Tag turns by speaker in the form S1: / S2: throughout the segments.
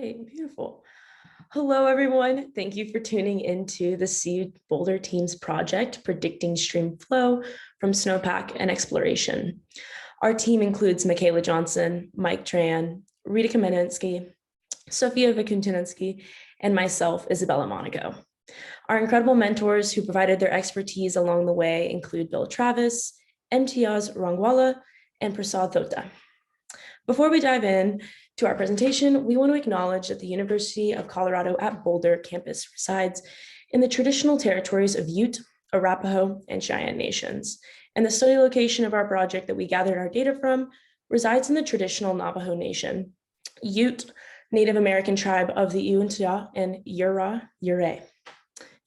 S1: right, beautiful. Hello, everyone. Thank you for tuning into the Sea Boulder Team's project, Predicting Stream Flow from Snowpack and Exploration. Our team includes Michaela Johnson, Mike Tran, Rita Kamenetsky, Sofia Vikuntinsky, and myself, Isabella Monaco. Our incredible mentors who provided their expertise along the way include Bill Travis, Imtiaz Rangwala, and Prasad Thota. Before we dive in to our presentation, we want to acknowledge that the University of Colorado at Boulder campus resides in the traditional territories of Ute, Arapaho, and Cheyenne nations. And the study location of our project that we gathered our data from resides in the traditional Navajo Nation, Ute, Native American tribe of the Uintah and Ure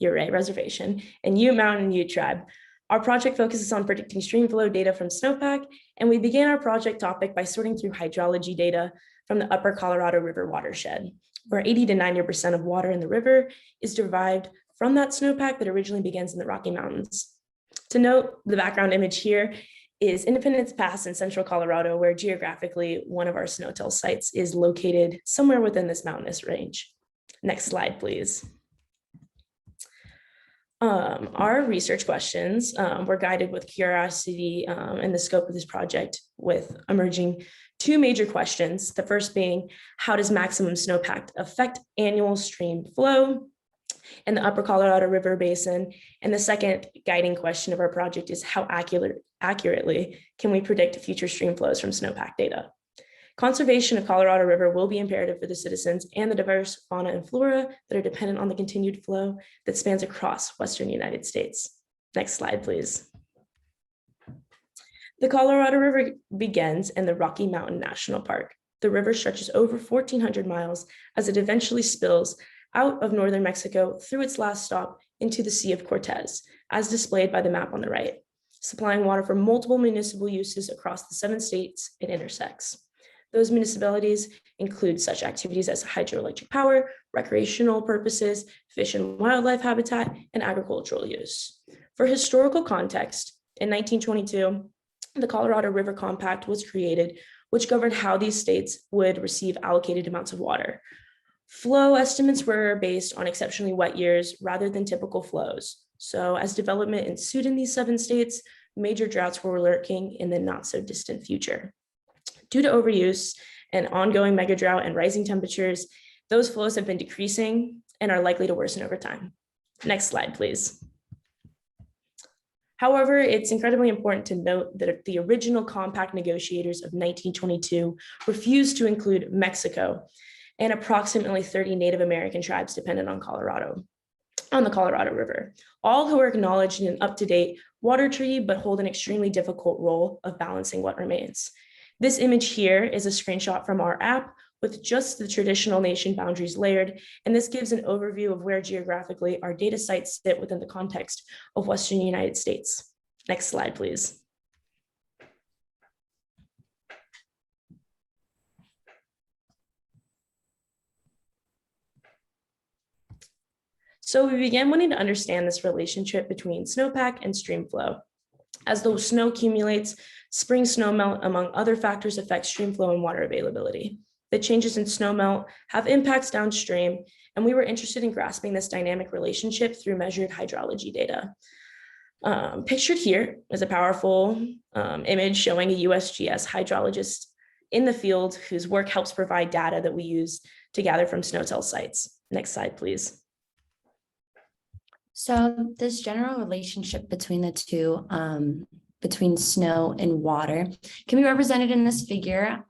S1: Reservation, and Ute Mountain Ute tribe. Our project focuses on predicting stream flow data from Snowpack, and we began our project topic by sorting through hydrology data from the Upper Colorado River watershed, where 80 to 90% of water in the river is derived from that snowpack that originally begins in the Rocky Mountains. To note, the background image here is Independence Pass in central Colorado, where geographically one of our snowtail sites is located somewhere within this mountainous range. Next slide, please. Our research questions were guided with curiosity and the scope of this project, with emerging two major questions. The first being, how does maximum snowpack affect annual stream flow in the Upper Colorado River Basin? And the second guiding question of our project is, how accurately can we predict future stream flows from snowpack data? Conservation of Colorado River will be imperative for the citizens and the diverse fauna and flora that are dependent on the continued flow that spans across Western United States. Next slide, please. The Colorado River begins in the Rocky Mountain National Park. The river stretches over 1,400 miles as it eventually spills out of northern Mexico through its last stop into the Sea of Cortez, as displayed by the map on the right, supplying water for multiple municipal uses across the 7 states it intersects. Those municipalities include such activities as hydroelectric power, recreational purposes, fish and wildlife habitat, and agricultural use. For historical context, in 1922, the Colorado River Compact was created, which governed how these states would receive allocated amounts of water. Flow estimates were based on exceptionally wet years rather than typical flows. So as development ensued in these 7 states, major droughts were lurking in the not so distant future. Due to overuse and ongoing mega drought and rising temperatures, those flows have been decreasing and are likely to worsen over time. Next slide, please. However, it's incredibly important to note that the original compact negotiators of 1922 refused to include Mexico and approximately 30 Native American tribes dependent on the Colorado River, all who are acknowledged in an up-to-date water treaty, but hold an extremely difficult role of balancing what remains. This image here is a screenshot from our app with just the traditional nation boundaries layered, and this gives an overview of where geographically our data sites sit within the context of Western United States. Next slide, please. So we began wanting to understand this relationship between snowpack and stream flow. As the snow accumulates, spring snowmelt, among other factors, affect stream flow and water availability. The changes in snowmelt have impacts downstream, and we were interested in grasping this dynamic relationship through measured hydrology data. Pictured here is a powerful image showing a USGS hydrologist in the field whose work helps provide data that we use to gather from snowtail sites. Next slide, please.
S2: So this general relationship between the two, between snow and water, can be represented in this figure.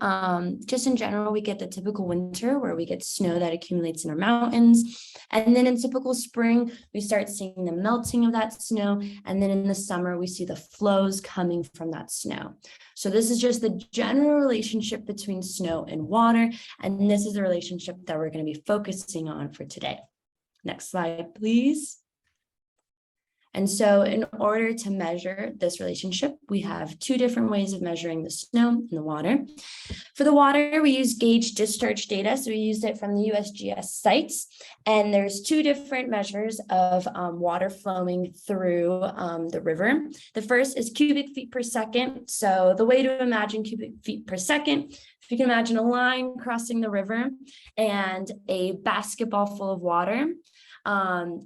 S2: Just in general, we get the typical winter where we get snow that accumulates in our mountains. And then in typical spring, we start seeing the melting of that snow. And then in the summer, we see the flows coming from that snow. So this is just the general relationship between snow and water. And this is the relationship that we're going to be focusing on for today. Next slide, please. And so in order to measure this relationship, we have two different ways of measuring the snow and the water. For the water, we use gauge discharge data. So we used it from the USGS sites. And there's two different measures of water flowing through the river. The first is cubic feet per second. So the way to imagine cubic feet per second, if you can imagine a line crossing the river and a basketball full of water,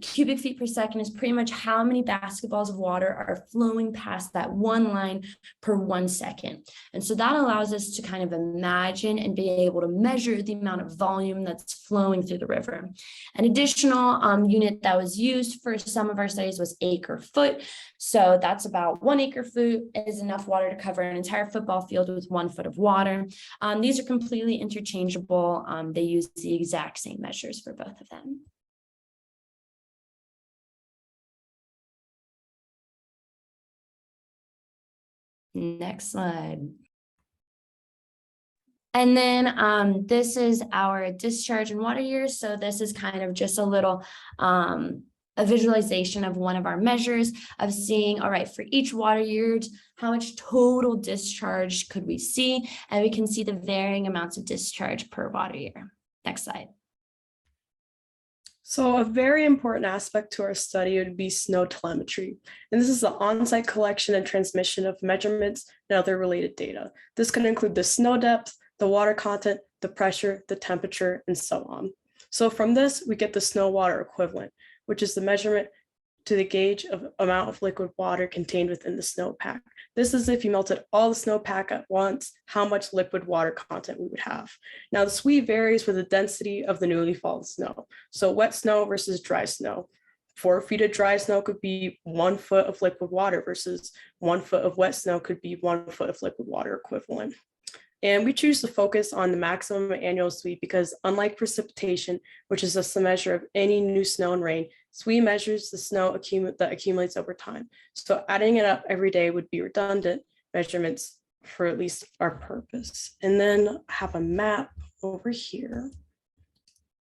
S2: cubic feet per second is pretty much how many basketballs of water are flowing past that one line per 1 second. And so that allows us to kind of imagine and be able to measure the amount of volume that's flowing through the river. An additional unit that was used for some of our studies was acre foot. So that's about 1 acre foot is enough water to cover an entire football field with 1 foot of water. These are completely interchangeable. They use the exact same measures for both of them. Next slide. And then this is our discharge and water years. So this is kind of just a little a visualization of one of our measures of seeing, all right, for each water year, how much total discharge could we see? And we can see the varying amounts of discharge per water year. Next slide.
S3: So a very important aspect to our study would be snow telemetry. And this is the on-site collection and transmission of measurements and other related data. This can include the snow depth, the water content, the pressure, the temperature, and so on. So from this, we get the snow water equivalent, which is the measurement to the gauge of amount of liquid water contained within the snowpack. This is if you melted all the snowpack at once, how much liquid water content we would have. Now the SWE varies with the density of the newly fallen snow. So wet snow versus dry snow. 4 feet of dry snow could be 1 foot of liquid water versus 1 foot of wet snow could be 1 foot of liquid water equivalent. And we choose to focus on the maximum annual SWE because unlike precipitation, which is just a measure of any new snow and rain, SWE measures the snow that accumulates over time. So adding it up every day would be redundant measurements for at least our purpose. And then I have a map over here.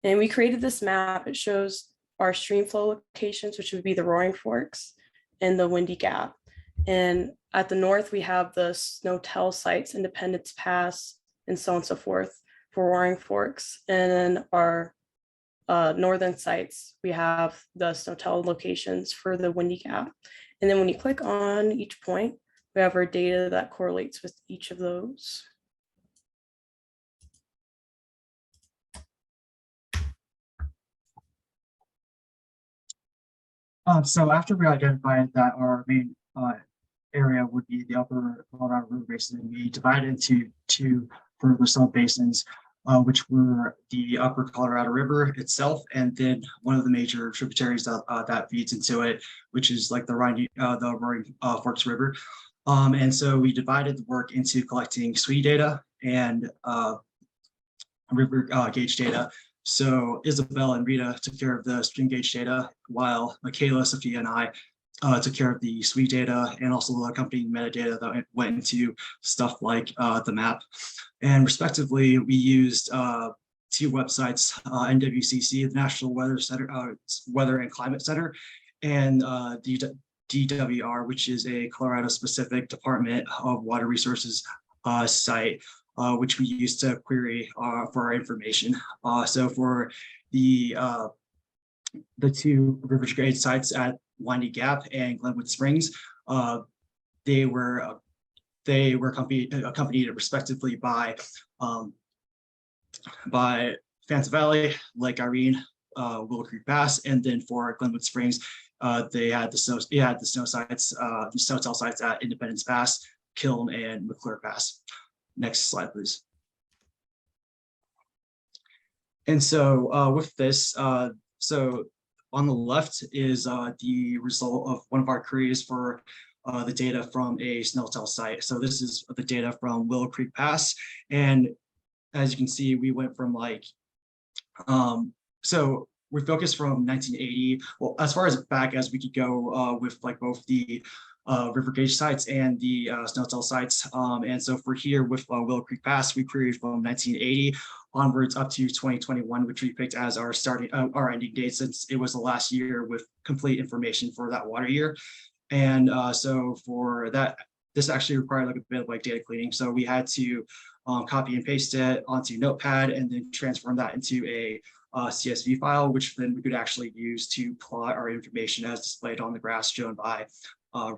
S3: And we created this map. It shows our Streamflow locations, which would be the Roaring Forks and the Windy Gap. And at the north, we have the Snowtell sites, Independence Pass, and so on and so forth for Roaring Forks. And then our northern sites, we have the Snowtell locations for the Windy Gap. And then when you click on each point, we have our data that correlates with each of those.
S4: So after we identified that our main area would be the upper Colorado River Basin, we divided into 2 further sub-basins, which were the upper Colorado River itself, and then one of the major tributaries that feeds into it, which is like the Roaring Forks River. And so we divided the work into collecting SWE data and river gauge data. So Isabel and Rita took care of the stream gauge data, while Michaela, Sophia, and I took care of the SWE data and also the accompanying metadata that went into stuff like the map. And respectively, we used 2 websites, NWCC, the National Weather Center, Weather and Climate Center, and DWR, which is a Colorado-specific Department of Water Resources site, which we use to query for our information. So for the 2 river grade sites at Windy Gap and Glenwood Springs, they were accompanied respectively by Phantom Valley, Lake Irene, Willow Creek Pass, and then for Glenwood Springs, they had the snow sites, the Snowtell sites at Independence Pass, Kiln, and McClure Pass. Next slide, please. And so with this, so on the left is the result of one of our queries for the data from a Snowtell site. So this is the data from Willow Creek Pass. And as you can see, we went from like, so we focused from 1980, well, as far as back as we could go with like both the river gauge sites and the Snowtell sites. And so for here with Willow Creek Pass, we queried from 1980 onwards up to 2021, which we picked as our ending date, since it was the last year with complete information for that water year. And so for that, this actually required like a bit of like data cleaning. So we had to copy and paste it onto Notepad and then transform that into a CSV file, which then we could actually use to plot our information as displayed on the graph shown by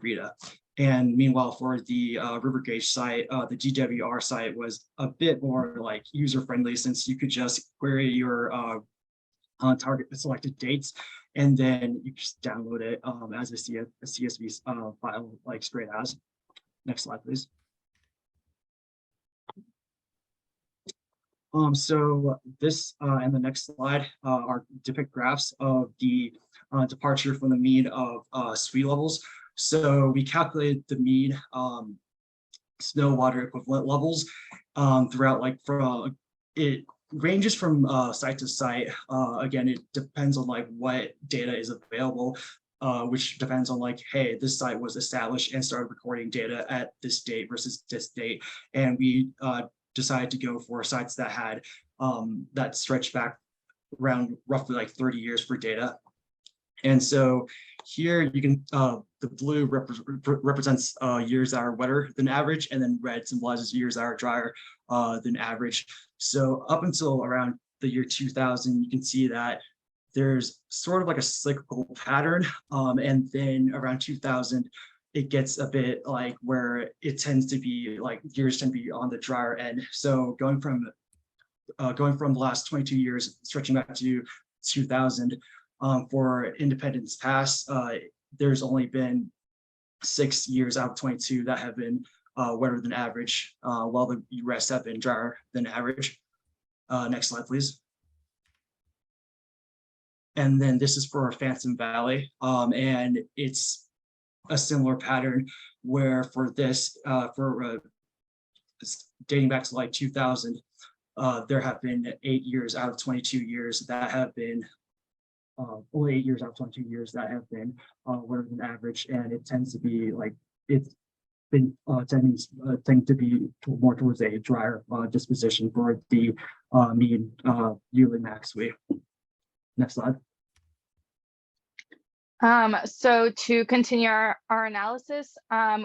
S4: Rita. And meanwhile, for the river gauge site, the GWR site was a bit more like user-friendly, since you could just query your target selected dates, and then you just download it as a CSV file, like straight as. Next slide, please. So this and the next slide are depict graphs of the departure from the mean of SWE levels. So we calculated the mean snow water equivalent levels throughout, like, from it ranges from site to site. Again, it depends on like what data is available, which depends on like, hey, this site was established and started recording data at this date versus this date. And we decided to go for sites that had that stretched back around roughly like 30 years for data. And so here you can, the blue represents years that are wetter than average, and then red symbolizes years that are drier than average. So up until around the year 2000, you can see that there's sort of like a cyclical pattern. And then around 2000, it gets a bit like where it tends to be like years tend to be on the drier end. So going from the last 22 years, stretching back to 2000, for independence past, there's only been 6 years out of 22 that have been wetter than average, while the rest have been drier than average. Next slide, please. And then this is for Phantom Valley, and it's a similar pattern where for this, dating back to like 2000, there have been 8 years out of 22 years that have been only 8 years out of 22 years that have been wetter than average, and it tends to be like it's been tending to be more towards a drier disposition for the mean yearly max SWE. Next slide.
S5: So to continue our analysis,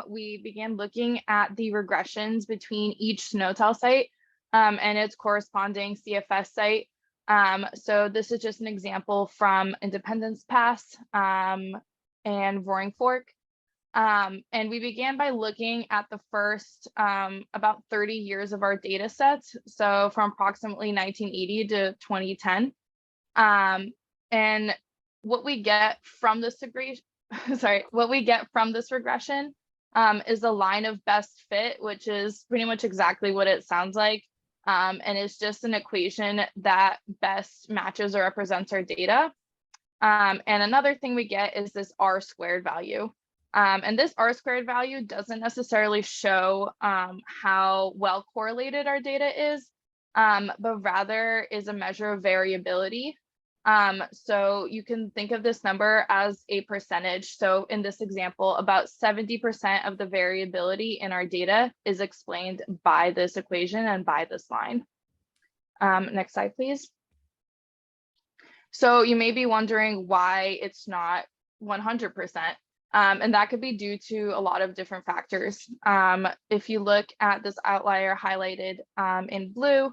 S5: we began looking at the regressions between each SNOTEL site and its corresponding CFS site. So this is just an example from Independence Pass and Roaring Fork. And we began by looking at the first about 30 years of our data sets. So from approximately 1980 to 2010. And what we get from this regression, is a line of best fit, which is pretty much exactly what it sounds like. And it's just an equation that best matches or represents our data. And another thing we get is this R squared value. And this R squared value doesn't necessarily show how well correlated our data is, but rather is a measure of variability. So you can think of this number as a percentage. So in this example, about 70% of the variability in our data is explained by this equation and by this line. Next slide, please. So you may be wondering why it's not 100%. And that could be due to a lot of different factors. If you look at this outlier highlighted in blue,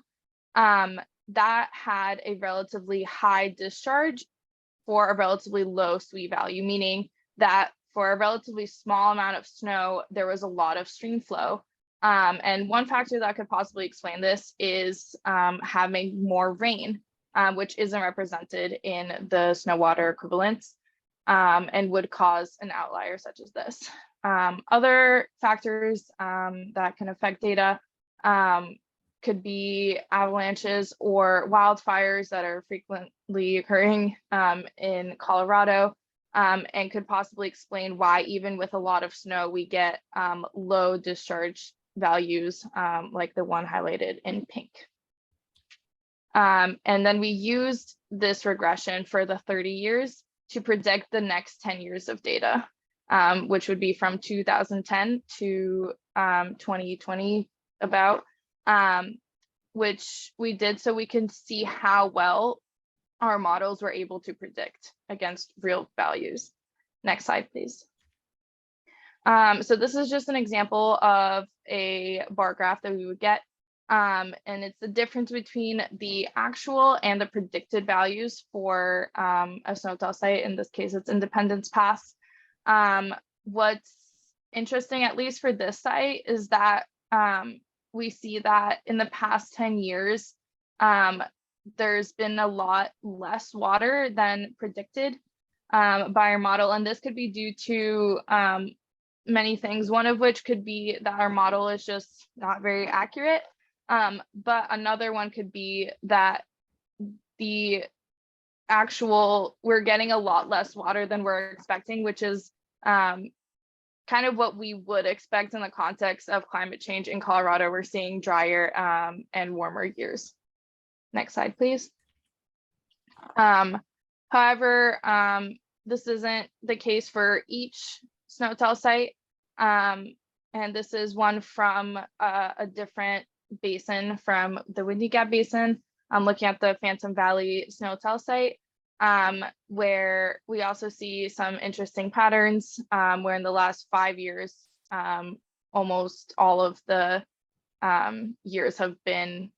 S5: that had a relatively high discharge for a relatively low SWE value, meaning that for a relatively small amount of snow, there was a lot of stream flow. And one factor that could possibly explain this is having more rain, which isn't represented in the snow water equivalents, and would cause an outlier such as this. Other factors that can affect data could be avalanches or wildfires that are frequently occurring in Colorado, and could possibly explain why even with a lot of snow, we get low discharge values like the one highlighted in pink. And then we used this regression for the 30 years to predict the next 10 years of data, which would be from 2010 to 2020 about. which we did so we can see how well our models were able to predict against real values. Next slide, please. So this is just an example of a bar graph that we would get. And it's the difference between the actual and the predicted values for a snowtell site. In this case, it's Independence Pass. What's interesting, at least for this site, is that we see that in the past 10 years, there's been a lot less water than predicted by our model. And this could be due to many things, one of which could be that our model is just not very accurate. But another one could be that we're getting a lot less water than we're expecting, which is kind of what we would expect in the context of climate change in Colorado. We're seeing drier and warmer years. Next slide, please. However, this isn't the case for each snowtell site. And this is one from a different basin, from the Windy Gap Basin. I'm looking at the Phantom Valley snowtell site, where we also see some interesting patterns, where in the last 5 years, almost all of the years have been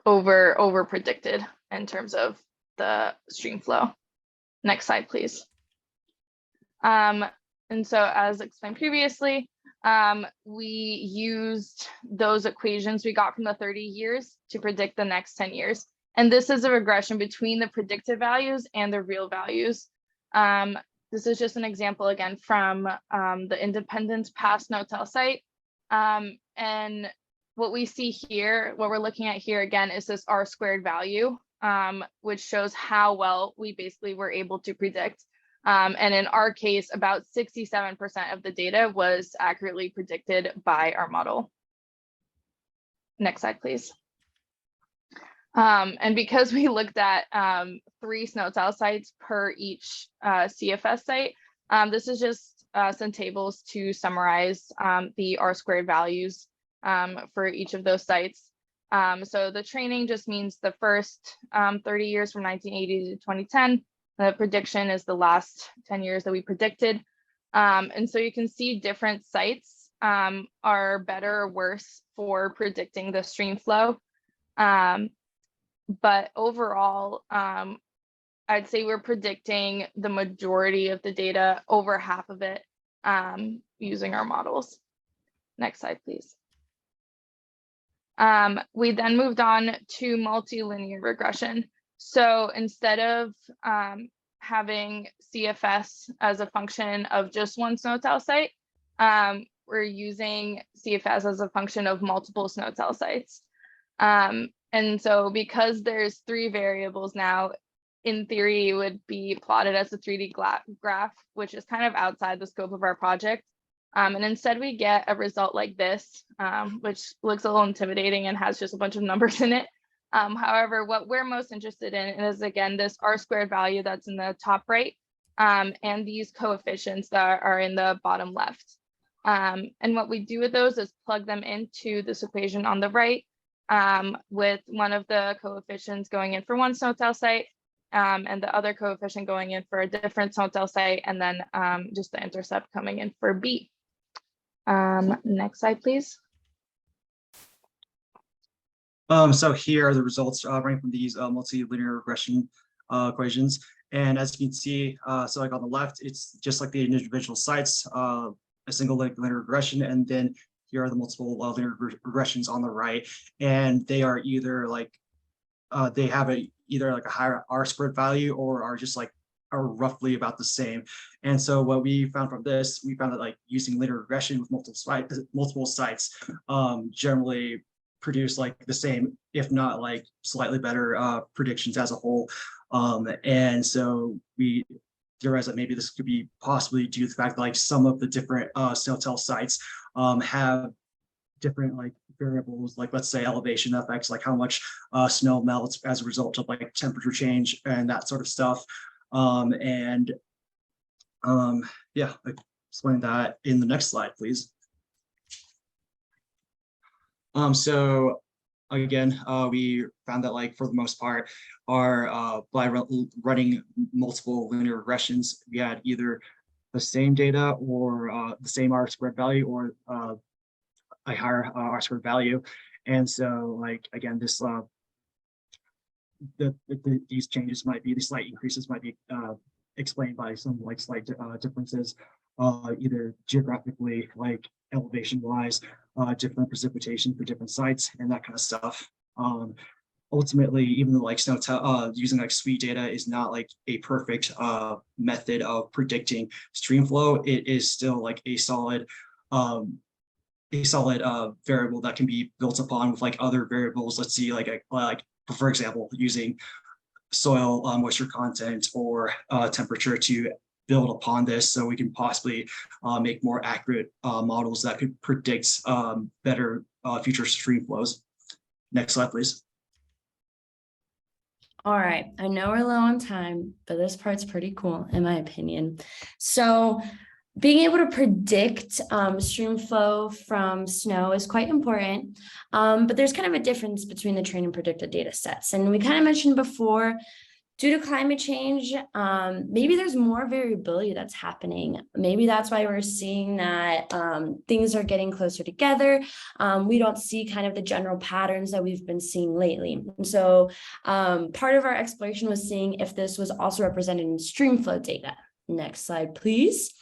S5: over predicted in terms of the stream flow. Next slide, please. And so, as explained previously, we used those equations we got from the 30 years to predict the next 10 years. And this is a regression between the predicted values and the real values. This is just an example again from the Independence Pass snowtell site. And what we see here, what we're looking at here again, is this R-squared value, which shows how well we basically were able to predict. And in our case, about 67% of the data was accurately predicted by our model. Next slide, please. And because we looked at 3 snowtell sites per each CFS site, this is just some tables to summarize the R-squared values for each of those sites. So the training just means the first 30 years from 1980 to 2010. The prediction is the last 10 years that we predicted. And so you can see different sites are better or worse for predicting the stream flow. But overall, I'd say we're predicting the majority of the data, over half of it, using our models. Next slide, please. We then moved on to multilinear regression. So instead of having CFS as a function of just one snowtell site, we're using CFS as a function of multiple snowtell sites. And so because there's 3 variables now, in theory, it would be plotted as a 3D graph, which is kind of outside the scope of our project. And instead we get a result like this, which looks a little intimidating and has just a bunch of numbers in it. However, what we're most interested in is, again, this R-squared value that's in the top right, and these coefficients that are in the bottom left. And what we do with those is plug them into this equation on the right, with one of the coefficients going in for one snowtell site, and the other coefficient going in for a different snowtell site, and then just the intercept coming in for B. Next slide, please.
S4: So here are the results running from these multilinear regression equations. And as you can see, so like on the left, it's just like the individual sites, a single linear regression, and then here are the multiple linear regressions on the right. And they are either like, they have either like a higher R-squared value or are just like, are roughly about the same. And so what we found from this, we found that like using linear regression with multiple sites generally produce like the same, if not like slightly better predictions as a whole. And so we theorize that maybe this could be possibly due to the fact that like some of the different snowtell sites have different like variables, like let's say elevation effects, like how much snow melts as a result of like temperature change and that sort of stuff. Yeah, explain that in the next slide, please. So again, we found that like for the most part, by running multiple linear regressions, we had either the same data or the same R squared value or a higher R squared value. And so like, again, this these changes might be, the slight increases might be explained by some like slight differences, either geographically, like elevation wise, different precipitation for different sites and that kind of stuff. Ultimately, even though like using like SWE data is not like a perfect method of predicting stream flow, it is still like a solid variable that can be built upon with like other variables. Let's see, like for example, using soil moisture content or temperature to build upon this, so we can possibly make more accurate models that could predict better future stream flows. Next slide, please.
S2: All right, I know we're low on time, but this part's pretty cool in my opinion. So being able to predict stream flow from snow is quite important, but there's kind of a difference between the trained and predicted data sets. And we kind of mentioned before, due to climate change, maybe there's more variability that's happening. Maybe that's why we're seeing that things are getting closer together. We don't see kind of the general patterns that we've been seeing lately. And so part of our exploration was seeing if this was also represented in streamflow data. Next slide, please.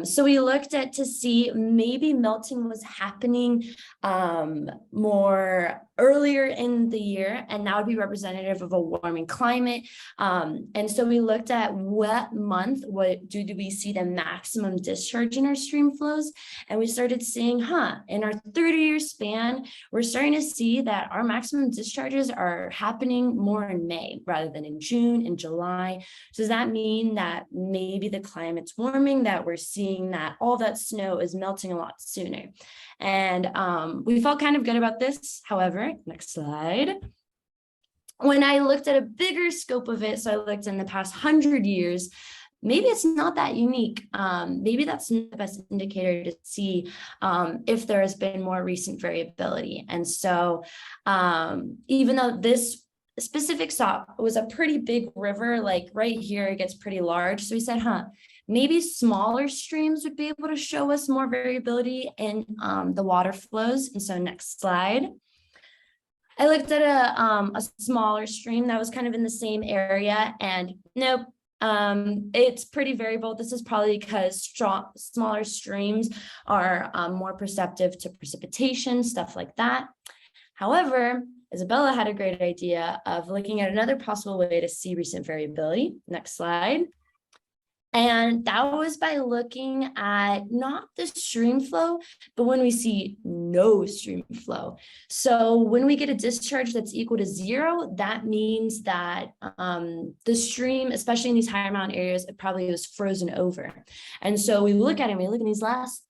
S2: So we looked at to see maybe melting was happening more earlier in the year, and that would be representative of a warming climate. And so we looked at what month, do we see the maximum discharge in our stream flows? And we started seeing, in our 30-year span, we're starting to see that our maximum discharges are happening more in May rather than in June and July. So does that mean that maybe the climate's warming, that we're seeing that all that snow is melting a lot sooner? And we felt kind of good about this. However, next slide. When I looked at a bigger scope of it, so I looked in the past 100 years, maybe it's not that unique. Maybe that's not the best indicator to see if there has been more recent variability. And so even though this specific stop was a pretty big river, like right here, it gets pretty large. So we said, maybe smaller streams would be able to show us more variability in the water flows. And so next slide. I looked at a smaller stream that was kind of in the same area, and nope, it's pretty variable. This is probably because smaller streams are more perceptive to precipitation, stuff like that. However, Isabella had a great idea of looking at another possible way to see recent variability. Next slide. And that was by looking at not the stream flow, but when we see no stream flow. So when we get a discharge that's equal to 0, that means that the stream, especially in these higher mountain areas, it probably was frozen over. And so we look at it, we look in these last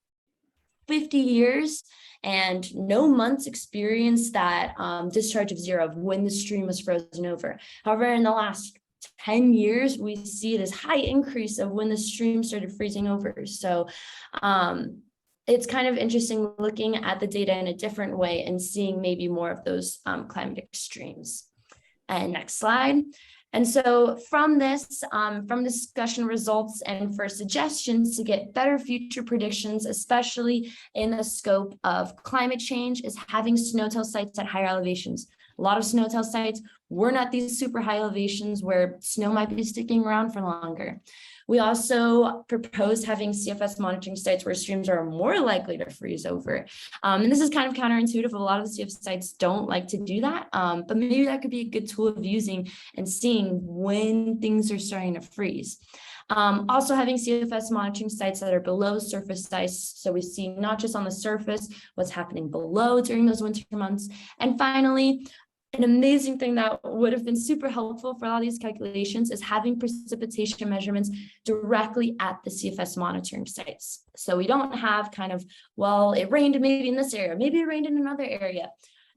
S2: 50 years, and no months experienced that discharge of 0 of when the stream was frozen over. However, in the last 10 years, we see this high increase of when the stream started freezing over. So it's kind of interesting looking at the data in a different way and seeing maybe more of those climate extremes. And next slide. And so from this, from discussion results and for suggestions to get better future predictions, especially in the scope of climate change, is having snow-tail sites at higher elevations. A lot of snow-tail sites were not these super high elevations where snow might be sticking around for longer. We also proposed having CFS monitoring sites where streams are more likely to freeze over. And this is kind of counterintuitive. A lot of the CFS sites don't like to do that, but maybe that could be a good tool of using and seeing when things are starting to freeze. Also having CFS monitoring sites that are below surface ice, so we see not just on the surface what's happening below during those winter months. And finally, an amazing thing that would have been super helpful for a lot of these calculations is having precipitation measurements directly at the CFS monitoring sites. So we don't have kind of, well, it rained maybe in this area, maybe it rained in another area.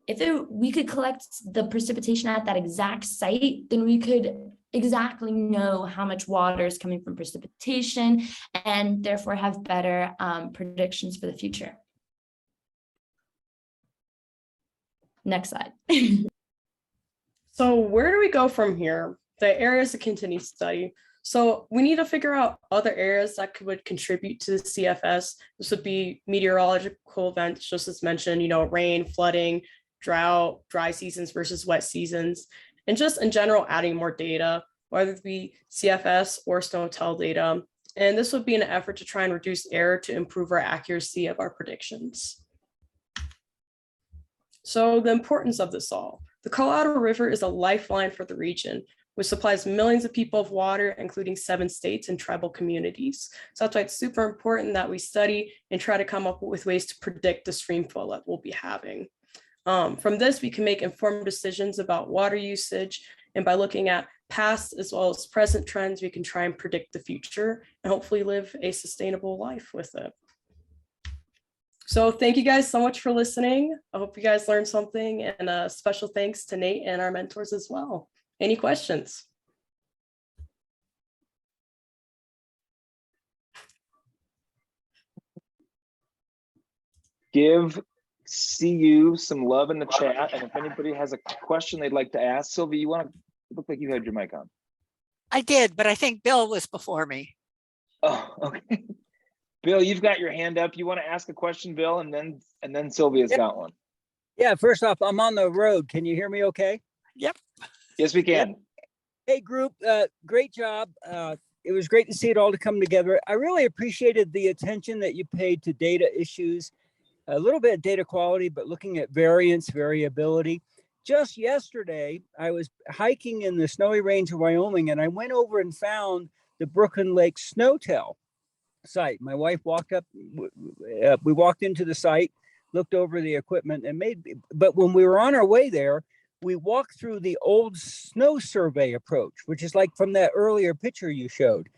S2: If we could collect the precipitation at that exact site, then we could exactly know how much water is coming from precipitation and therefore have better predictions for the future. Next slide.
S3: So where do we go from here? The areas to continue study. So we need to figure out other areas that would contribute to the CFS. This would be meteorological events, just as mentioned, rain, flooding, drought, dry seasons versus wet seasons, and just in general, adding more data, whether it be CFS or SNOTEL data. And this would be an effort to try and reduce error to improve our accuracy of our predictions. So the importance of this all. The Colorado River is a lifeline for the region, which supplies millions of people of water, including 7 states and tribal communities. So that's why it's super important that we study and try to come up with ways to predict the stream flow that we'll be having. From this, we can make informed decisions about water usage, and by looking at past as well as present trends, we can try and predict the future and hopefully live a sustainable life with it. So thank you guys so much for listening. I hope you guys learned something, and a special thanks to Nate and our mentors as well. Any questions?
S6: Give CU some love in the chat, and if anybody has a question they'd like to ask, Sylvia, you look like you had your mic on.
S7: I did, but I think Bill was before me.
S6: Oh, okay. Bill, you've got your hand up. You want to ask a question, Bill, and then Sylvia's got one.
S8: Yeah, first off, I'm on the road. Can you hear me okay?
S7: Yep.
S6: Yes, we can.
S8: Hey, group, great job. It was great to see it all to come together. I really appreciated the attention that you paid to data issues, a little bit of data quality, but looking at variance, variability. Just yesterday, I was hiking in the snowy range of Wyoming, and I went over and found the Brooklyn Lake SNOTEL site. My wife walked up, we walked into the site, looked over the equipment, but when we were on our way there, we walked through the old snow survey approach, which is like from that earlier picture you showed.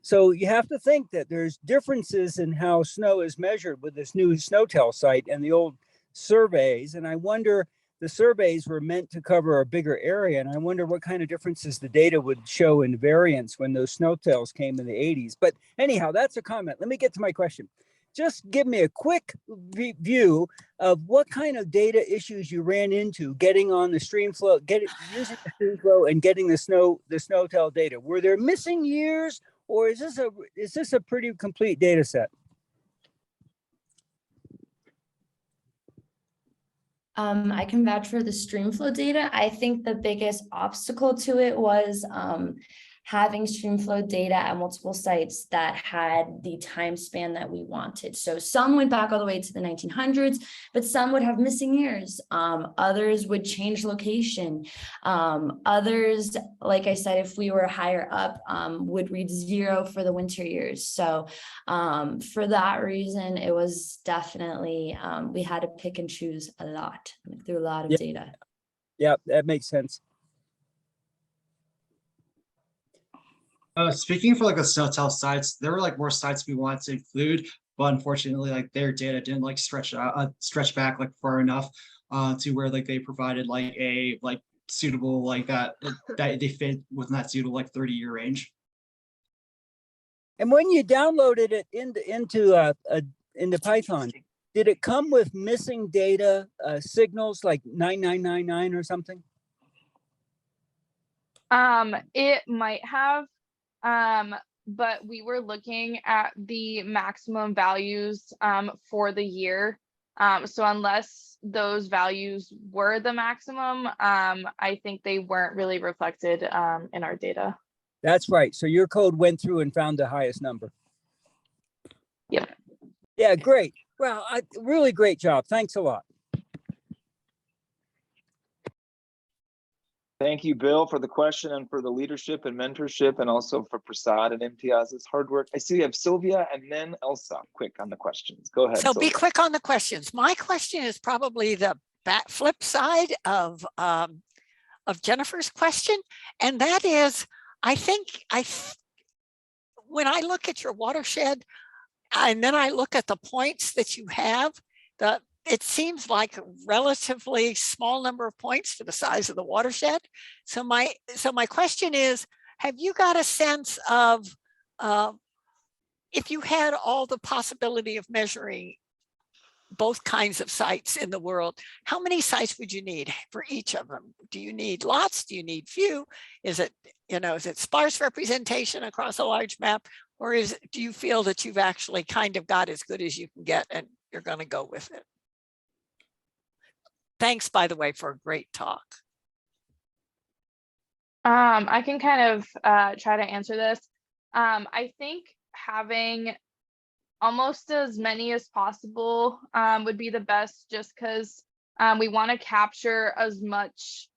S8: So you have to think that there's differences in how snow is measured with this new SNOTEL site and the old surveys. And I wonder, the surveys were meant to cover a bigger area, and I wonder what kind of differences the data would show in variance when those SNOTELs came in the 80s. But anyhow, that's a comment. Let me get to my question. Just give me a quick view of what kind of data issues you ran into getting on the Streamflow, using the Streamflow and getting the SNOTEL data. Were there missing years, or is this a pretty complete data set?
S2: I can vouch for the Streamflow data. I think the biggest obstacle to it was having Streamflow data at multiple sites that had the time span that we wanted. So some went back all the way to the 1900s, but some would have missing years. Others would change location. Others, like I said, if we were higher up, would read 0 for the winter years. So for that reason, it was definitely, we had to pick and choose a lot through a lot of data.
S8: Yeah, that makes sense.
S4: Speaking for like the SNOTEL sites, there were like more sites we wanted to include, but unfortunately, like their data didn't like stretch back like far enough to where like they provided like a suitable like that they fit within that suitable like 30-year range.
S8: And when you downloaded it into Python, did it come with missing data signals like 9999 or something?
S5: It might have. But we were looking at the maximum values for the year. So unless those values were the maximum, I think they weren't really reflected in our data.
S8: That's right. So your code went through and found the highest number.
S5: Yep.
S8: Yeah, great. Well, really great job. Thanks a lot.
S6: Thank you, Bill, for the question and for the leadership and mentorship, and also for Prasad and Imtiaz's hard work. I see you have Sylvia and then Elsa. Quick on the questions. Go ahead.
S7: So
S6: Sylvia.
S7: be quick on the questions. My question is probably the flip side of Jennifer's question, and that is, I think when I look at your watershed, and then I look at the points that you have, it seems like a relatively small number of points for the size of the watershed. So my question is, have you got a sense of if you had all the possibility of measuring both kinds of sites in the world, how many sites would you need for each of them? Do you need lots? Do you need few? Is it, is it sparse representation across a large map? Or do you feel that you've actually kind of got as good as you can get and you're going to go with it? Thanks, by the way, for a great talk.
S5: I can kind of try to answer this. I think having almost as many as possible would be the best, just because we want to capture as much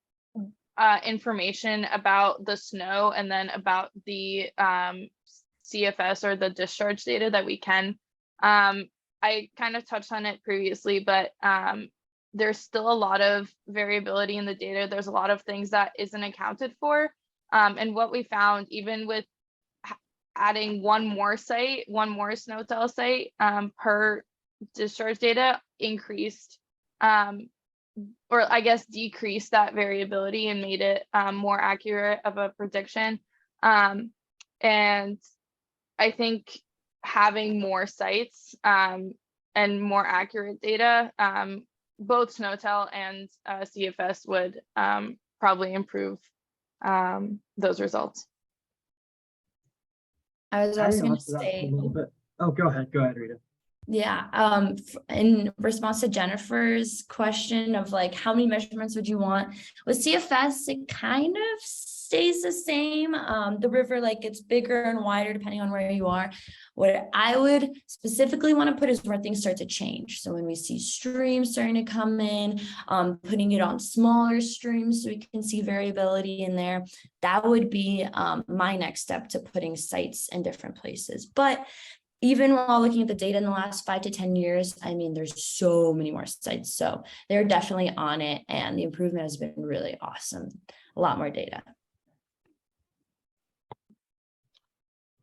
S5: information about the snow and then about the CFS or the discharge data that we can. I kind of touched on it previously, but there's still a lot of variability in the data. There's a lot of things that isn't accounted for. And what we found, even with adding one more SNOTEL site per discharge data, increased or I guess decreased that variability and made it more accurate of a prediction. And I think having more sites and more accurate data, both SNOTEL and CFS would probably improve those results.
S2: I was also going to
S4: answer that
S2: say,
S4: a little bit. Oh, go ahead, Rita.
S2: yeah, in response to Jennifer's question of like, how many measurements would you want? With CFS, it kind of stays the same. The river like gets bigger and wider depending on where you are. What I would specifically want to put is where things start to change. So when we see streams starting to come in, putting it on smaller streams so we can see variability in there, that would be my next step to putting sites in different places. But even while looking at the data in the last 5 to 10 years, I mean, there's so many more sites. So they're definitely on it. And the improvement has been really awesome. A lot more data.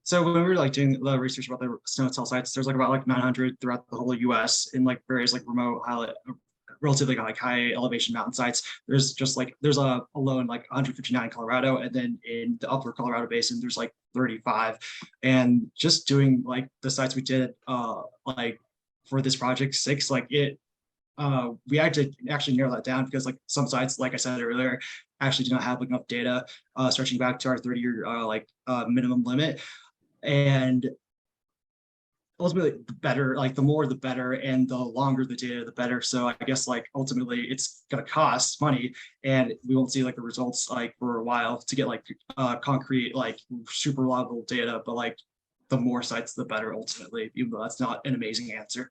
S4: So when we were like doing the research about the SNOTEL sites, there's like about like 900 throughout the whole US in like various like remote, relatively like high elevation mountain sites. There's a alone like 159 in Colorado, and then in the upper Colorado basin, there's like 35. And just doing like the sites we did like for this project 6, like it we had to actually narrow that down because like some sites, like I said earlier, actually do not have enough data stretching back to our 30-year minimum limit. And ultimately the better, like the more the better, and the longer the data the better. So I guess like ultimately it's gonna cost money, and we won't see like the results like for a while to get like concrete like super reliable data. But like the more sites the better ultimately, even though that's not an amazing answer.